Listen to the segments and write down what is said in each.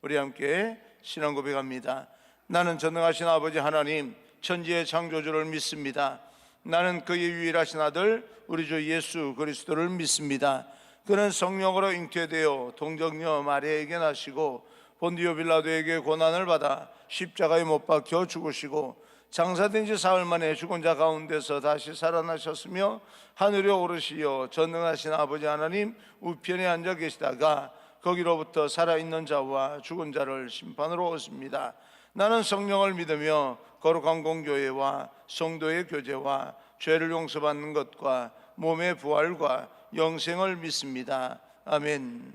우리 함께 신앙 고백합니다. 나는 전능하신 아버지 하나님, 천지의 창조주를 믿습니다. 나는 그의 유일하신 아들 우리 주 예수 그리스도를 믿습니다. 그는 성령으로 잉태되어 동정녀 마리아에게 나시고 본디오 빌라도에게 고난을 받아 십자가에 못 박혀 죽으시고 장사된 지 사흘 만에 죽은 자 가운데서 다시 살아나셨으며 하늘에 오르시어 전능하신 아버지 하나님 우편에 앉아 계시다가 거기로부터 살아있는 자와 죽은 자를 심판으로 오십니다. 나는 성령을 믿으며 거룩한 공교회와 성도의 교제와 죄를 용서받는 것과 몸의 부활과 영생을 믿습니다. 아멘.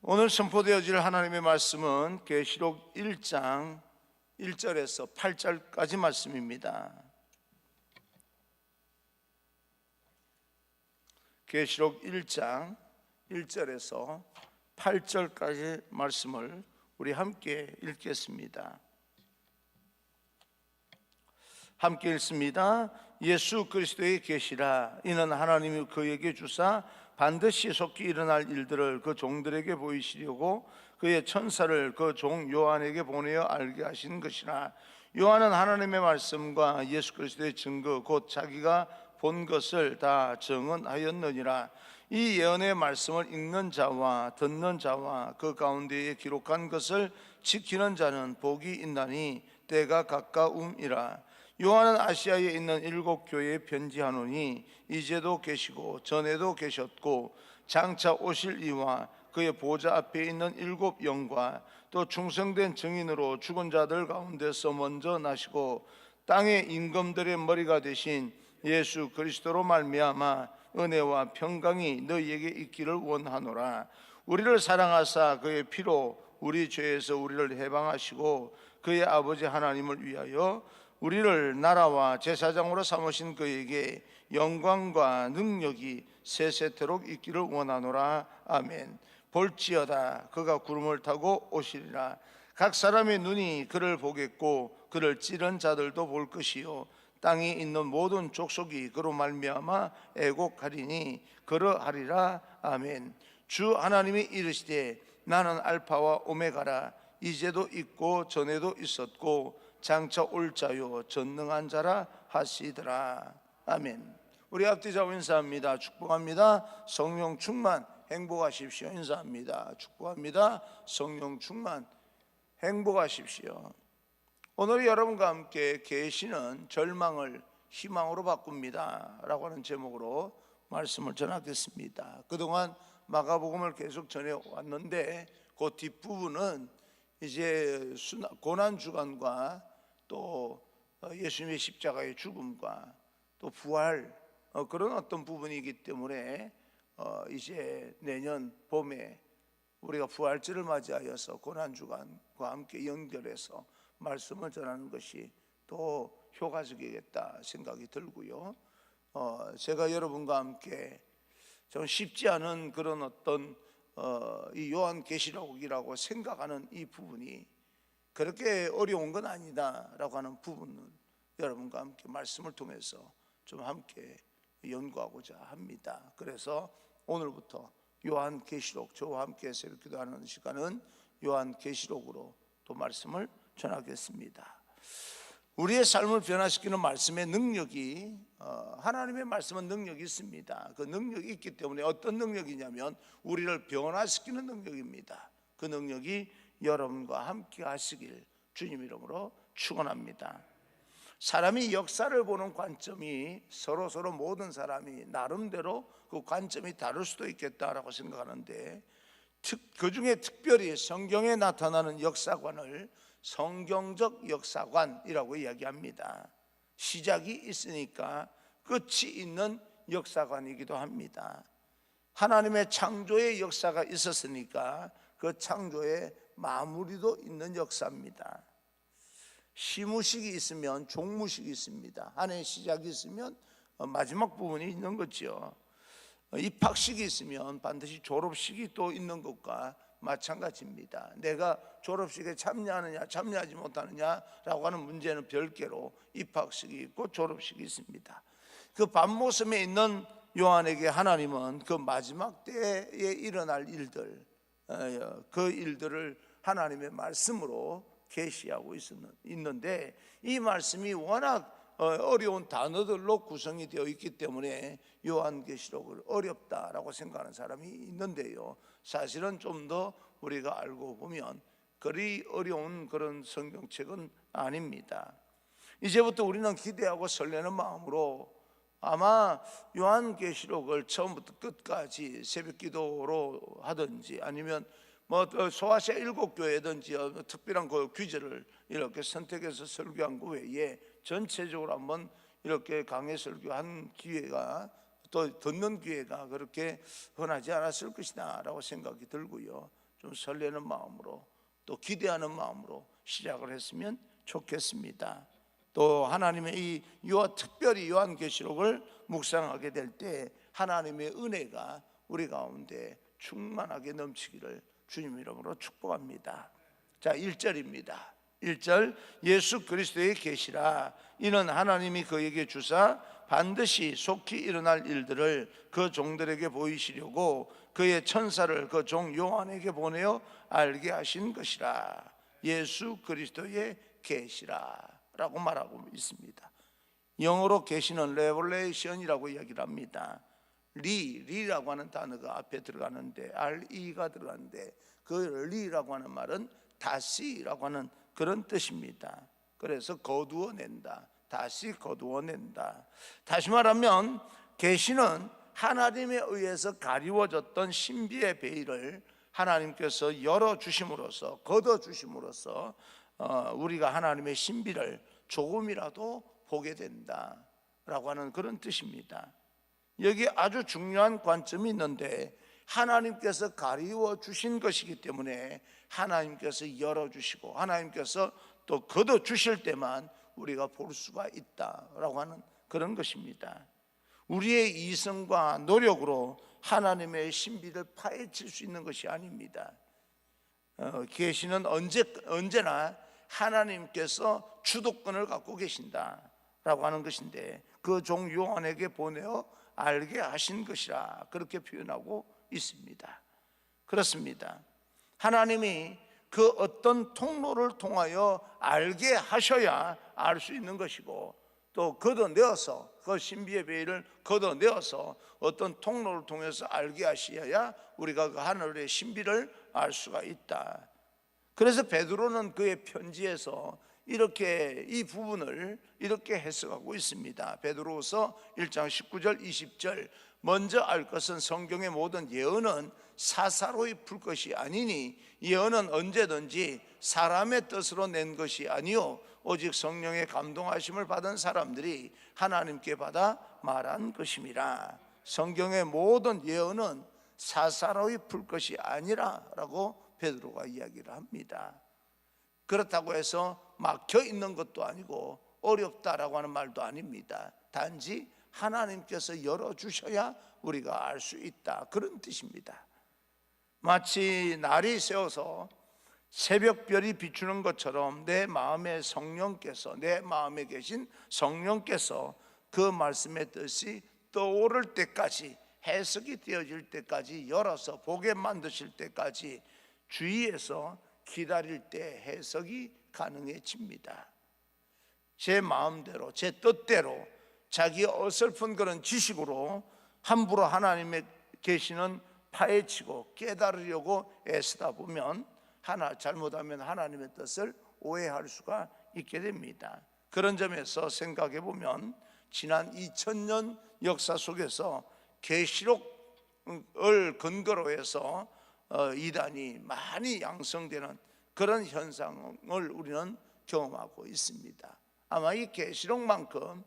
오늘 선포되어질 하나님의 말씀은 계시록 1장 1절에서 8절까지 말씀입니다. 계시록 1장 1절에서 8절까지 말씀을 우리 함께 읽겠습니다. 함께 읽습니다. 예수 그리스도의 계시라. 이는 하나님이 그에게 주사 반드시 속히 일어날 일들을 그 종들에게 보이시려고 그의 천사를 그 종 요한에게 보내어 알게 하신 것이라. 요한은 하나님의 말씀과 예수 그리스도의 증거 곧 자기가 본 것을 다 증언하였느니라. 이 예언의 말씀을 읽는 자와 듣는 자와 그 가운데에 기록한 것을 지키는 자는 복이 있나니 때가 가까움이라. 요한은 아시아에 있는 7 교회에 편지하노니 이제도 계시고 전에도 계셨고 장차 오실 이와 그의 보좌 앞에 있는 7 영과 또 충성된 증인으로 죽은 자들 가운데서 먼저 나시고 땅의 임금들의 머리가 되신 예수 그리스도로 말미암아 은혜와 평강이 너희에게 있기를 원하노라. 우리를 사랑하사 그의 피로 우리 죄에서 우리를 해방하시고 그의 아버지 하나님을 위하여 우리를 나라와 제사장으로 삼으신 그에게 영광과 능력이 세세토록 있기를 원하노라. 아멘. 볼지어다 그가 구름을 타고 오시리라. 각 사람의 눈이 그를 보겠고 그를 찌른 자들도 볼 것이요 땅에 있는 모든 족속이 그로 말미암아 애곡하리니 그러하리라. 아멘. 주 하나님이 이르시되 나는 알파와 오메가라. 이제도 있고 전에도 있었고 장차 올 자요 전능한 자라 하시더라. 아멘. 우리 앞뒤좌우 인사합니다. 축복합니다. 성령 충만 행복하십시오. 인사합니다. 축복합니다. 성령 충만 행복하십시오. 오늘 여러분과 함께 계시는 절망을 희망으로 바꿉니다 라고 하는 제목으로 말씀을 전하겠습니다. 그동안 마가복음을 계속 전해왔는데 그 뒷부분은 이제 고난주간과 또 예수님의 십자가의 죽음과 또 부활 그런 어떤 부분이기 때문에 이제 내년 봄에 우리가 부활절을 맞이하여서 고난주간과 함께 연결해서 말씀을 전하는 것이 또 효과적이겠다 생각이 들고요. 제가 여러분과 함께 좀 쉽지 않은 그런 어떤 이 요한계시록이라고 생각하는 이 부분이 그렇게 어려운 건 아니다라고 하는 부분을 여러분과 함께 말씀을 통해서 좀 함께 연구하고자 합니다. 그래서 오늘부터 요한계시록, 저와 함께 새벽 기도하는 시간은 요한계시록으로 또 말씀을 전하겠습니다. 우리의 삶을 변화시키는 말씀의 능력이 하나님의 말씀은 능력이 있습니다. 그 능력이 있기 때문에 어떤 능력이냐면 우리를 변화시키는 능력입니다. 그 능력이 여러분과 함께 하시길 주님 이름으로 축원합니다. 사람이 역사를 보는 관점이 서로 모든 사람이 나름대로 그 관점이 다를 수도 있겠다라고 생각하는데 그 중에 특별히 성경에 나타나는 역사관을 성경적 역사관이라고 이야기합니다. 시작이 있으니까 끝이 있는 역사관이기도 합니다. 하나님의 창조의 역사가 있었으니까 그 창조의 마무리도 있는 역사입니다. 시무식이 있으면 종무식이 있습니다. 한 해의 시작이 있으면 마지막 부분이 있는 거죠. 입학식이 있으면 반드시 졸업식이 또 있는 것과 마찬가지입니다. 내가 졸업식에 참여하느냐 참여하지 못하느냐라고 하는 문제는 별개로 입학식이 있고 졸업식이 있습니다. 그 밤모섬에 있는 요한에게 하나님은 그 마지막 때에 일어날 일들, 그 일들을 하나님의 말씀으로 계시하고 있는데, 이 말씀이 워낙 어려운 단어들로 구성이 되어 있기 때문에 요한계시록을 어렵다라고 생각하는 사람이 있는데요, 사실은 좀 더 우리가 알고 보면 그리 어려운 그런 성경책은 아닙니다. 이제부터 우리는 기대하고 설레는 마음으로 아마 요한계시록을 처음부터 끝까지 새벽기도로 하든지 아니면 소아시아 7교회든지 특별한 그 규제를 이렇게 선택해서 설교한 그 외에 전체적으로 한번 이렇게 강해 설교한 기회가, 또 듣는 기회가 그렇게 흔하지 않았을 것이다 라고 생각이 들고요, 좀 설레는 마음으로 또 기대하는 마음으로 시작을 했으면 좋겠습니다. 또 하나님의 특별히 요한계시록을 묵상하게 될 때 하나님의 은혜가 우리 가운데 충만하게 넘치기를 주님 이름으로 축복합니다. 자, 1절입니다. 1절, 예수 그리스도의 계시라. 이는 하나님이 그에게 주사 반드시 속히 일어날 일들을 그 종들에게 보이시려고 그의 천사를 그 종 요한에게 보내어 알게 하신 것이라. 예수 그리스도의 계시라 라고 말하고 있습니다. 영어로 계시는 레볼레이션이라고 이야기를 합니다. 리라고 하는 단어가 앞에 들어가는데, RE가 들어가는데, 그 리라고 하는 말은 다시라고 하는 그런 뜻입니다. 그래서 거두어낸다, 다시 거두어낸다. 다시 말하면 계시는 하나님에 의해서 가리워졌던 신비의 베일을 하나님께서 열어주심으로써, 걷어주심으로써 우리가 하나님의 신비를 조금이라도 보게 된다라고 하는 그런 뜻입니다. 여기 아주 중요한 관점이 있는데, 하나님께서 가리워 주신 것이기 때문에 하나님께서 열어주시고 하나님께서 또 걷어주실 때만 우리가 볼 수가 있다라고 하는 그런 것입니다. 우리의 이성과 노력으로 하나님의 신비를 파헤칠 수 있는 것이 아닙니다. 계시는 언제나 하나님께서 주도권을 갖고 계신다라고 하는 것인데, 그 종 요한에게 보내어 알게 하신 것이라 그렇게 표현하고 있습니다. 그렇습니다. 하나님이 그 어떤 통로를 통하여 알게 하셔야 알 수 있는 것이고, 또 걷어내어서 그 신비의 베일을 걷어내어서 어떤 통로를 통해서 알게 하셔야 우리가 그 하늘의 신비를 알 수가 있다. 그래서 베드로는 그의 편지에서 이렇게 이 부분을 이렇게 해석하고 있습니다. 베드로후서 1장 19절 20절, 먼저 알 것은 성경의 모든 예언은 사사로이 풀 것이 아니니 예언은 언제든지 사람의 뜻으로 낸 것이 아니요 오직 성령의 감동하심을 받은 사람들이 하나님께 받아 말한 것임이라. 성경의 모든 예언은 사사로이 풀 것이 아니라 라고 베드로가 이야기를 합니다. 그렇다고 해서 막혀 있는 것도 아니고 어렵다라고 하는 말도 아닙니다. 단지 하나님께서 열어주셔야 우리가 알 수 있다, 그런 뜻입니다. 마치 날이 새어서 새벽별이 비추는 것처럼 내 마음에 계신 성령께서 그 말씀의 뜻이 떠오를 때까지, 해석이 되어질 때까지, 열어서 보게 만드실 때까지 주위에서 기다릴 때 해석이 가능해집니다. 제 마음대로, 제 뜻대로, 자기 어설픈 그런 지식으로 함부로 하나님의 계시는 파헤치고 깨달으려고 애쓰다 보면 잘못하면 하나님의 뜻을 오해할 수가 있게 됩니다. 그런 점에서 생각해 보면 지난 2000년 역사 속에서 계시록을 근거로 해서 이단이 많이 양성되는 그런 현상을 우리는 경험하고 있습니다. 아마 이 계시록만큼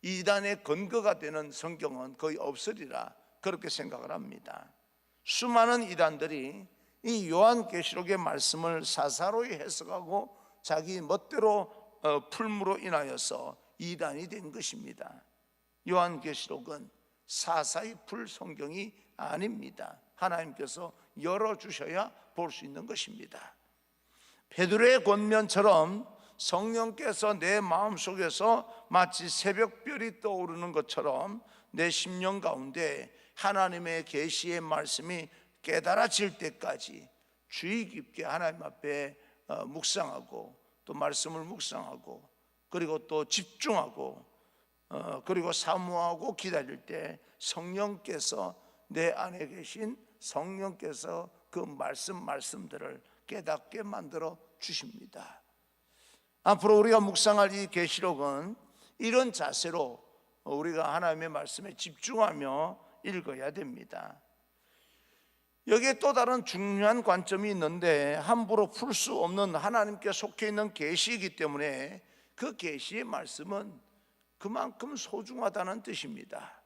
이단의 근거가 되는 성경은 거의 없으리라 그렇게 생각을 합니다. 수많은 이단들이 이 요한계시록의 말씀을 사사로이 해석하고 자기 멋대로 풀므로 인하여서 이단이 된 것입니다. 요한계시록은 사사히 풀 성경이 아닙니다. 하나님께서 열어주셔야 볼 수 있는 것입니다. 베드로의 권면처럼 성령께서 내 마음속에서 마치 새벽별이 떠오르는 것처럼 내 심령 가운데 하나님의 계시의 말씀이 깨달아질 때까지 주의 깊게 하나님 앞에 묵상하고 또 말씀을 묵상하고 그리고 또 집중하고 그리고 사모하고 기다릴 때 성령께서 내 안에 계신 성령께서 그 말씀들을 깨닫게 만들어 주십니다. 앞으로 우리가 묵상할 이 계시록은 이런 자세로 우리가 하나님의 말씀에 집중하며 읽어야 됩니다. 여기에 또 다른 중요한 관점이 있는데 함부로 풀 수 없는 하나님께 속해 있는 계시이기 때문에 그 계시의 말씀은 그만큼 소중하다는 뜻입니다.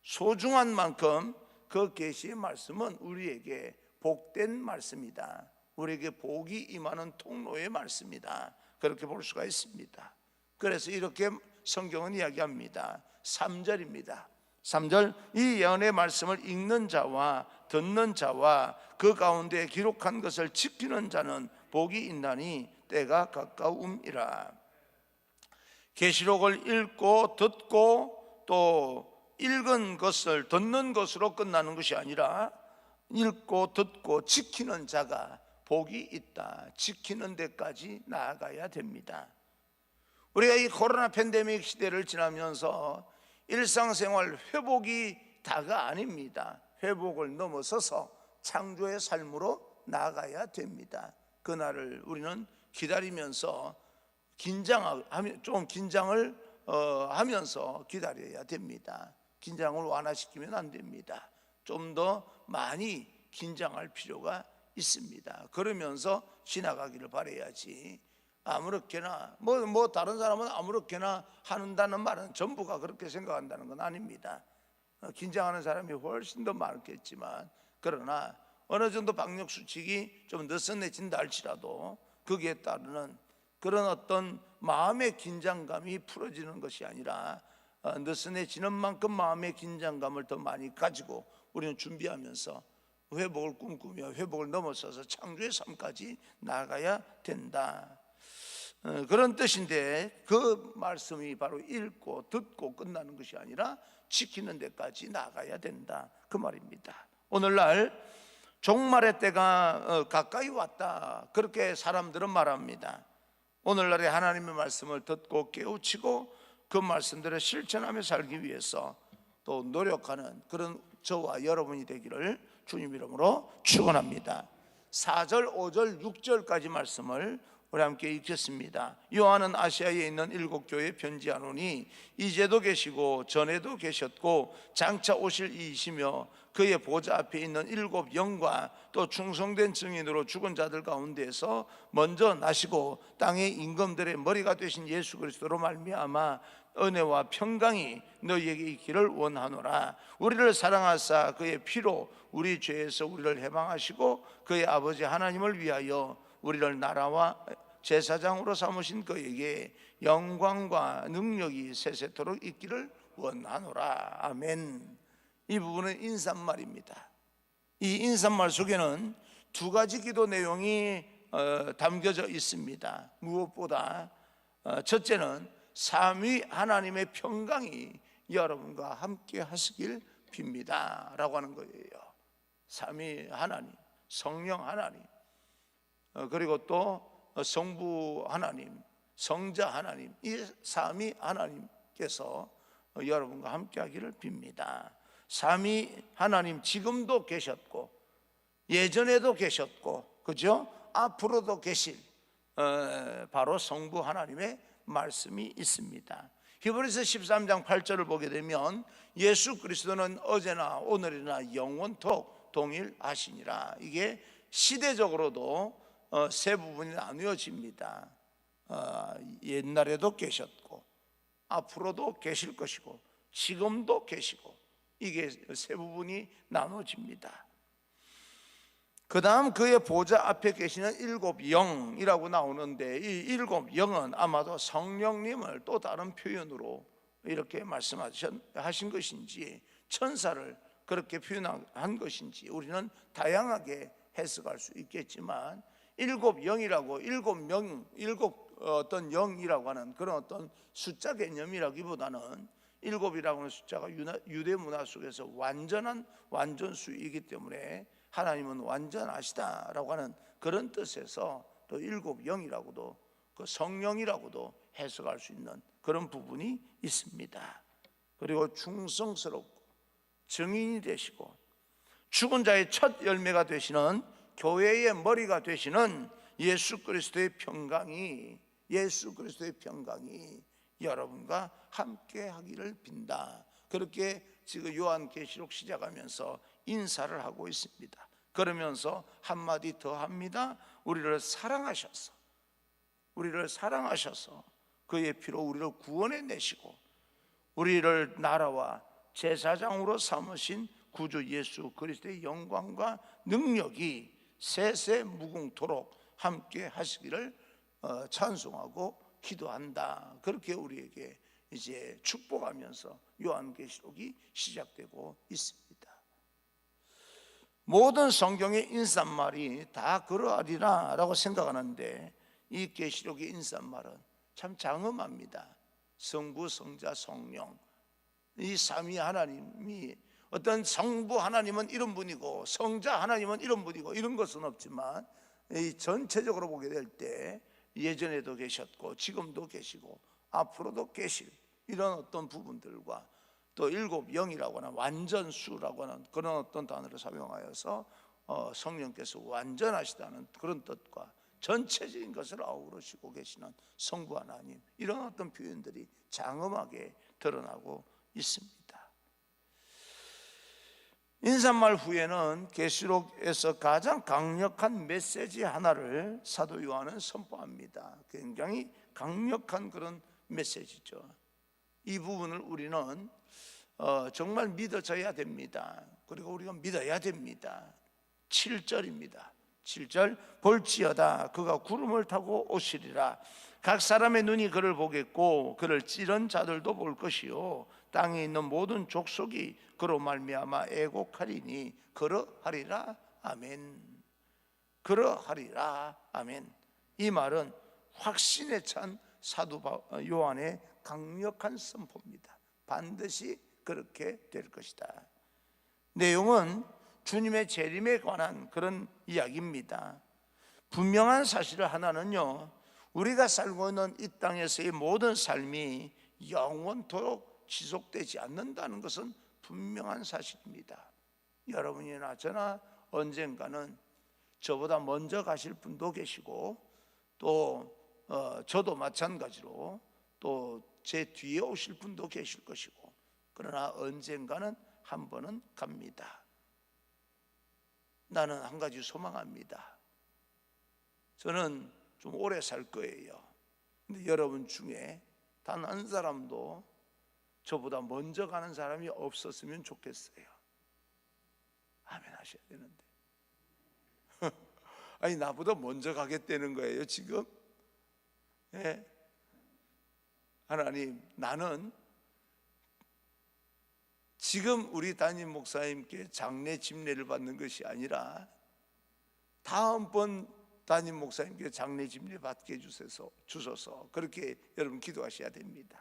소중한 만큼 그 계시의 말씀은 우리에게 복된 말씀이다. 우리에게 복이 임하는 통로의 말씀이다. 그렇게 볼 수가 있습니다. 그래서 이렇게 성경은 이야기합니다. 3절입니다. 3절, 이 예언의 말씀을 읽는 자와 듣는 자와 그 가운데 기록한 것을 지키는 자는 복이 있나니 때가 가까움이라. 계시록을 읽고 듣고 또 읽은 것을 듣는 것으로 끝나는 것이 아니라 읽고 듣고 지키는 자가 복이 있다. 지키는 데까지 나아가야 됩니다. 우리가 이 코로나 팬데믹 시대를 지나면서 일상생활 회복이 다가 아닙니다. 회복을 넘어서서 창조의 삶으로 나아가야 됩니다. 그날을 우리는 기다리면서 긴장을 하면서 기다려야 됩니다. 긴장을 완화시키면 안 됩니다. 좀 더 많이 긴장할 필요가 있습니다. 그러면서 지나가기를 바라야지. 아무렇게나 뭐 다른 사람은 아무렇게나 한다는 말은 전부가 그렇게 생각한다는 건 아닙니다. 긴장하는 사람이 훨씬 더 많겠지만 그러나 어느 정도 방역 수칙이 좀 느슨해진다 할지라도 거기에 따르는 그런 어떤 마음의 긴장감이 풀어지는 것이 아니라 느슨해지는 만큼 마음의 긴장감을 더 많이 가지고 우리는 준비하면서 회복을 꿈꾸며 회복을 넘어서서 창조의 삶까지 나아가야 된다. 그런 뜻인데 그 말씀이 바로 읽고 듣고 끝나는 것이 아니라 지키는 데까지 나아가야 된다 그 말입니다. 오늘날 종말의 때가 가까이 왔다 그렇게 사람들은 말합니다. 오늘날의 하나님의 말씀을 듣고 깨우치고 그 말씀들을 실천하며 살기 위해서 또 노력하는 그런 저와 여러분이 되기를 주님 이름으로 축원합니다. 4절, 5절, 6절까지 말씀을 우리 함께 읽겠습니다. 요한은 아시아에 있는 7교회에 편지하노니 이제도 계시고 전에도 계셨고 장차 오실 이이시며 그의 보좌 앞에 있는 7 영과 또 충성된 증인으로 죽은 자들 가운데서 먼저 나시고 땅의 임금들의 머리가 되신 예수 그리스도로 말미암아 은혜와 평강이 너희에게 있기를 원하노라. 우리를 사랑하사 그의 피로 우리 죄에서 우리를 해방하시고 그의 아버지 하나님을 위하여 우리를 나라와 제사장으로 삼으신 그에게 영광과 능력이 세세토록 있기를 원하노라. 아멘. 이 부분은 인사말입니다. 이 인사말 속에는 두 가지 기도 내용이 담겨져 있습니다. 무엇보다 첫째는 삼위 하나님의 평강이 여러분과 함께 하시길 빕니다 라고 하는 거예요. 삼위 하나님, 성령 하나님, 그리고 또 성부 하나님, 성자 하나님, 이 삼위 하나님께서 여러분과 함께 하기를 빕니다. 삼위 하나님 지금도 계셨고 예전에도 계셨고 그죠? 앞으로도 계실 바로 성부 하나님의 말씀이 있습니다. 히브리서 13장 8절을 보게 되면 예수 그리스도는 어제나 오늘이나 영원토록 동일하시니라. 이게 시대적으로도 세 부분이 나누어집니다. 옛날에도 계셨고 앞으로도 계실 것이고 지금도 계시고 이게 세 부분이 나누어집니다. 그 다음 그의 보좌 앞에 계시는 7 영이라고 나오는데 이 7 영은 아마도 성령님을 또 다른 표현으로 이렇게 말씀하신 것인지 천사를 그렇게 표현한 것인지 우리는 다양하게 해석할 수 있겠지만 7 영이라고 어떤 영이라고 하는 그런 어떤 숫자 개념이라기보다는 7이라고 하는 숫자가 유대 문화 속에서 완전한 완전수이기 때문에 하나님은 완전하시다라고 하는 그런 뜻에서 또 일곱 영이라고도, 그 성령이라고도 해석할 수 있는 그런 부분이 있습니다. 그리고 충성스럽고 증인이 되시고 죽은 자의 첫 열매가 되시는 교회의 머리가 되시는 예수 그리스도의 평강이 여러분과 함께 하기를 빈다. 그렇게 지금 요한계시록 시작하면서 인사를 하고 있습니다. 그러면서 한마디 더 합니다. 우리를 사랑하셔서 그의 피로 우리를 구원해 내시고 우리를 나라와 제사장으로 삼으신 구주 예수 그리스도의 영광과 능력이 세세 무궁토록 함께 하시기를 찬송하고 기도한다. 그렇게 우리에게 이제 축복하면서 요한계시록이 시작되고 있습니다. 모든 성경의 인사말이 다 그러하리라 라고 생각하는데 이 계시록의 인사말은 참 장엄합니다. 성부, 성자, 성령, 이 삼위 하나님이, 어떤 성부 하나님은 이런 분이고 성자 하나님은 이런 분이고 이런 것은 없지만 이 전체적으로 보게 될 때 예전에도 계셨고 지금도 계시고 앞으로도 계실 이런 어떤 부분들과 또 일곱 영이라고 하는 완전수라고 하는 그런 어떤 단어를 사용하여서 성령께서 완전하시다는 그런 뜻과 전체적인 것을 아우르시고 계시는 성부 하나님, 이런 어떤 표현들이 장엄하게 드러나고 있습니다. 인사말 후에는 계시록에서 가장 강력한 메시지 하나를 사도 요한은 선포합니다. 굉장히 강력한 그런 메시지죠. 이 부분을 우리는 정말 믿어져야 됩니다. 그리고 우리가 믿어야 됩니다. 7절입니다. 7절, 볼지어다 그가 구름을 타고 오시리라. 각 사람의 눈이 그를 보겠고 그를 찌른 자들도 볼 것이요 땅에 있는 모든 족속이 그로 말미암아 애곡하리니 그러하리라. 아멘. 그러하리라. 아멘. 이 말은 확신에 찬 사도 요한의 강력한 선포입니다. 반드시 그렇게 될 것이다. 내용은 주님의 재림에 관한 그런 이야기입니다. 분명한 사실 하나는요, 우리가 살고 있는 이 땅에서의 모든 삶이 영원토록 지속되지 않는다는 것은 분명한 사실입니다. 여러분이나 저나 언젠가는 저보다 먼저 가실 분도 계시고 또 저도 마찬가지로 또 제 뒤에 오실 분도 계실 것이고, 그러나 언젠가는 한 번은 갑니다. 나는 한 가지 소망합니다. 저는 좀 오래 살 거예요. 근데 여러분 중에 단 한 사람도 저보다 먼저 가는 사람이 없었으면 좋겠어요. 아멘 하셔야 되는데 아니 나보다 먼저 가겠다는 거예요 지금? 예? 하나님, 나는 지금 우리 담임 목사님께 장례 집례를 받는 것이 아니라 다음번 담임 목사님께 장례 집례 받게 주소서. 그렇게 여러분 기도하셔야 됩니다.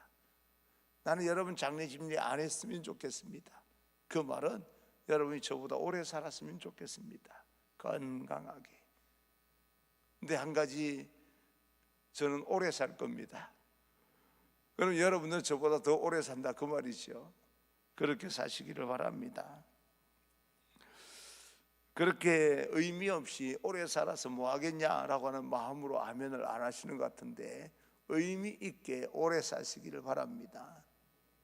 나는 여러분 장례 집례 안 했으면 좋겠습니다. 그 말은 여러분이 저보다 오래 살았으면 좋겠습니다. 건강하게. 근데 한 가지, 저는 오래 살 겁니다. 그럼 여러분은 저보다 더 오래 산다 그 말이죠. 그렇게 사시기를 바랍니다. 그렇게 의미 없이 오래 살아서 뭐 하겠냐라고 하는 마음으로 아멘을 안 하시는 것 같은데 의미 있게 오래 사시기를 바랍니다.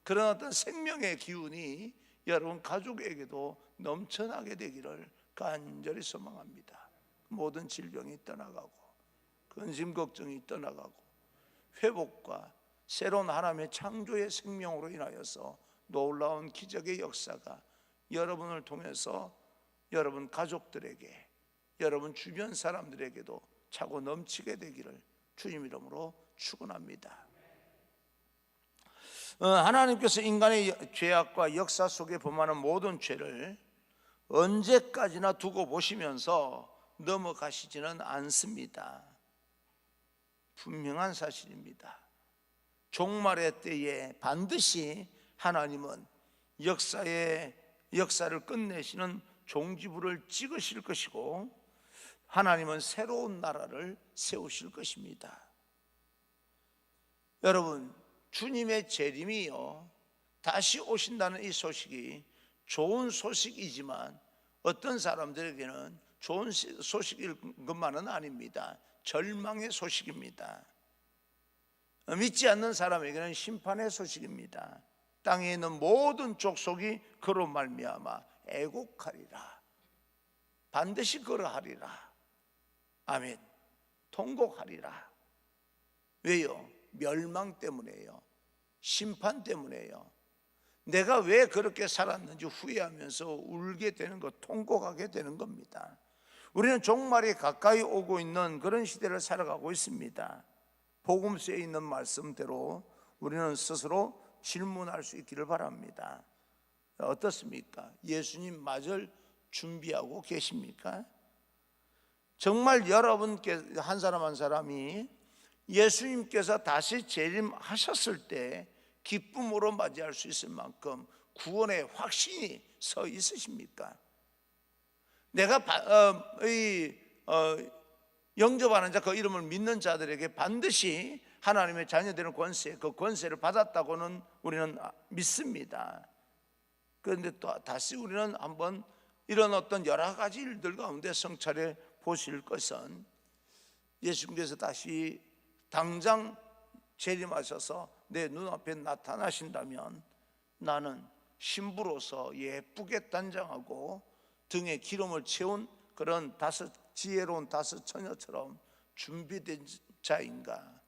그런 어떤 생명의 기운이 여러분 가족에게도 넘쳐나게 되기를 간절히 소망합니다. 모든 질병이 떠나가고 근심 걱정이 떠나가고 회복과 새로운 하나님의 창조의 생명으로 인하여서 놀라운 기적의 역사가 여러분을 통해서 여러분 가족들에게, 여러분 주변 사람들에게도 차고 넘치게 되기를 주님 이름으로 축원합니다. 하나님께서 인간의 죄악과 역사 속에 범하는 모든 죄를 언제까지나 두고 보시면서 넘어가시지는 않습니다. 분명한 사실입니다. 종말의 때에 반드시 하나님은 역사를 끝내시는 종지부를 찍으실 것이고 하나님은 새로운 나라를 세우실 것입니다. 여러분, 주님의 재림이요, 다시 오신다는 이 소식이 좋은 소식이지만 어떤 사람들에게는 좋은 소식일 것만은 아닙니다. 절망의 소식입니다. 믿지 않는 사람에게는 심판의 소식입니다. 땅에 있는 모든 족속이 그로 말미암아 애곡하리라. 반드시 그러하리라. 아멘. 통곡하리라. 왜요? 멸망 때문에요. 심판 때문에요. 내가 왜 그렇게 살았는지 후회하면서 울게 되는 것, 통곡하게 되는 겁니다. 우리는 종말이 가까이 오고 있는 그런 시대를 살아가고 있습니다. 복음서에 있는 말씀대로 우리는 스스로 질문할 수 있기를 바랍니다. 어떻습니까? 예수님 맞을 준비하고 계십니까? 정말 여러분께 한 사람 한 사람이 예수님께서 다시 재림하셨을 때 기쁨으로 맞이할 수 있을 만큼 구원의 확신이 서 있으십니까? 내가 영접하는 자, 그 이름을 믿는 자들에게 반드시 하나님의 자녀되는 권세, 그 권세를 받았다고는 우리는 믿습니다. 그런데 또 다시 우리는 한번 이런 어떤 여러 가지 일들 가운데 성찰해 보실 것은, 예수님께서 다시 당장 재림하셔서 내 눈앞에 나타나신다면 나는 신부로서 예쁘게 단장하고 등에 기름을 채운 그런 지혜로운 다섯 처녀처럼 준비된 자인가,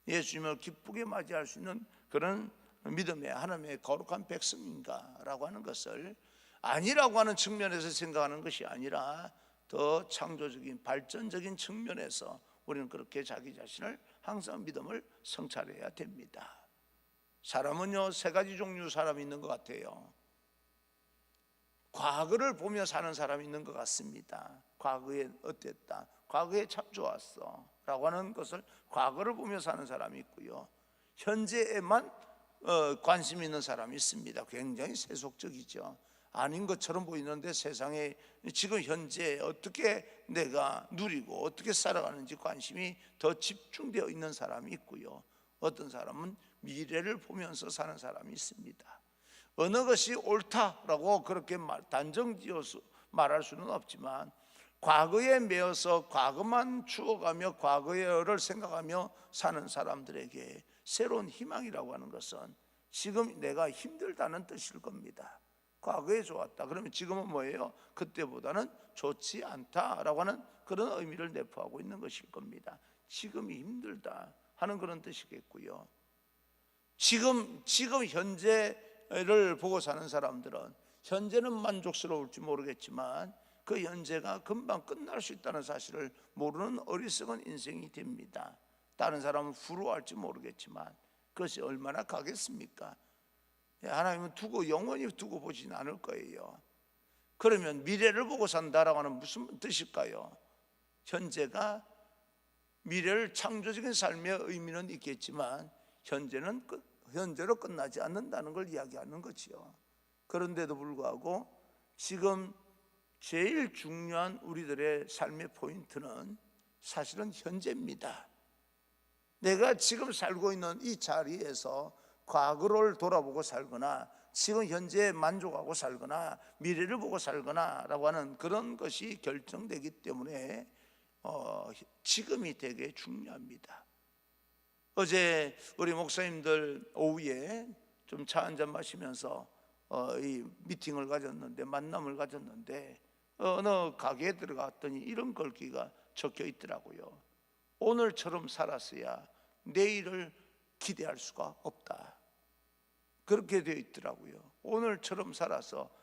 예수님을 기쁘게 맞이할 수 있는 그런 믿음의 하나님의 거룩한 백성인가 라고 하는 것을, 아니라고 하는 측면에서 생각하는 것이 아니라 더 창조적인 발전적인 측면에서 우리는 그렇게 자기 자신을 항상 믿음을 성찰해야 됩니다. 사람은요, 세 가지 종류 사람이 있는 것 같아요. 과거를 보며 사는 사람이 있는 것 같습니다. 과거에 어땠다, 과거에 참 좋았어 라고 하는 것을 과거를 보며 사는 사람이 있고요, 현재에만 관심 있는 사람이 있습니다. 굉장히 세속적이죠. 아닌 것처럼 보이는데 세상에 지금 현재 어떻게 내가 누리고 어떻게 살아가는지 관심이 더 집중되어 있는 사람이 있고요, 어떤 사람은 미래를 보면서 사는 사람이 있습니다. 어느 것이 옳다라고 그렇게 단정지어서 말할 수는 없지만, 과거에 매여서 과거만 추억하며 과거를 생각하며 사는 사람들에게 새로운 희망이라고 하는 것은 지금 내가 힘들다는 뜻일 겁니다. 과거에 좋았다 그러면 지금은 뭐예요? 그때보다는 좋지 않다라고 하는 그런 의미를 내포하고 있는 것일 겁니다. 지금이 힘들다 하는 그런 뜻이겠고요, 지금 현재를 보고 사는 사람들은 현재는 만족스러울지 모르겠지만 그 현재가 금방 끝날 수 있다는 사실을 모르는 어리석은 인생이 됩니다. 다른 사람은 부러워할지 모르겠지만 그것이 얼마나 가겠습니까? 하나님은 영원히 두고 보진 않을 거예요. 그러면 미래를 보고 산다라고 하는 무슨 뜻일까요? 현재가 미래를 창조적인 삶의 의미는 있겠지만 현재로 끝나지 않는다는 걸 이야기하는 거지요. 그런데도 불구하고 지금 제일 중요한 우리들의 삶의 포인트는 사실은 현재입니다. 내가 지금 살고 있는 이 자리에서 과거를 돌아보고 살거나 지금 현재에 만족하고 살거나 미래를 보고 살거나 라고 하는 그런 것이 결정되기 때문에 지금이 되게 중요합니다. 어제 우리 목사님들 오후에 좀 차 한잔 마시면서 이 미팅을 가졌는데, 만남을 가졌는데 어느 가게에 들어갔더니 이런 글귀가 적혀 있더라고요. 오늘처럼 살았어야 내일을 기대할 수가 없다. 그렇게 되어 있더라고요. 오늘처럼 살아서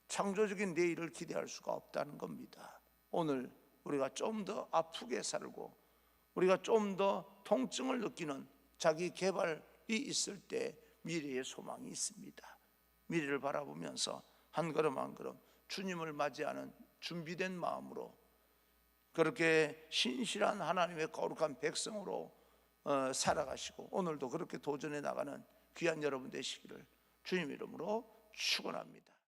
창조적인 내일을 기대할 수가 없다는 겁니다. 오늘 우리가 좀 더 아프게 살고 우리가 좀 더 통증을 느끼는 자기 개발이 있을 때 미래의 소망이 있습니다. 미래를 바라보면서 한 걸음 한 걸음 주님을 맞이하는 준비된 마음으로 그렇게 신실한 하나님의 거룩한 백성으로 살아가시고 오늘도 그렇게 도전해 나가는 귀한 여러분 되시기를 주님 이름으로 축원합니다.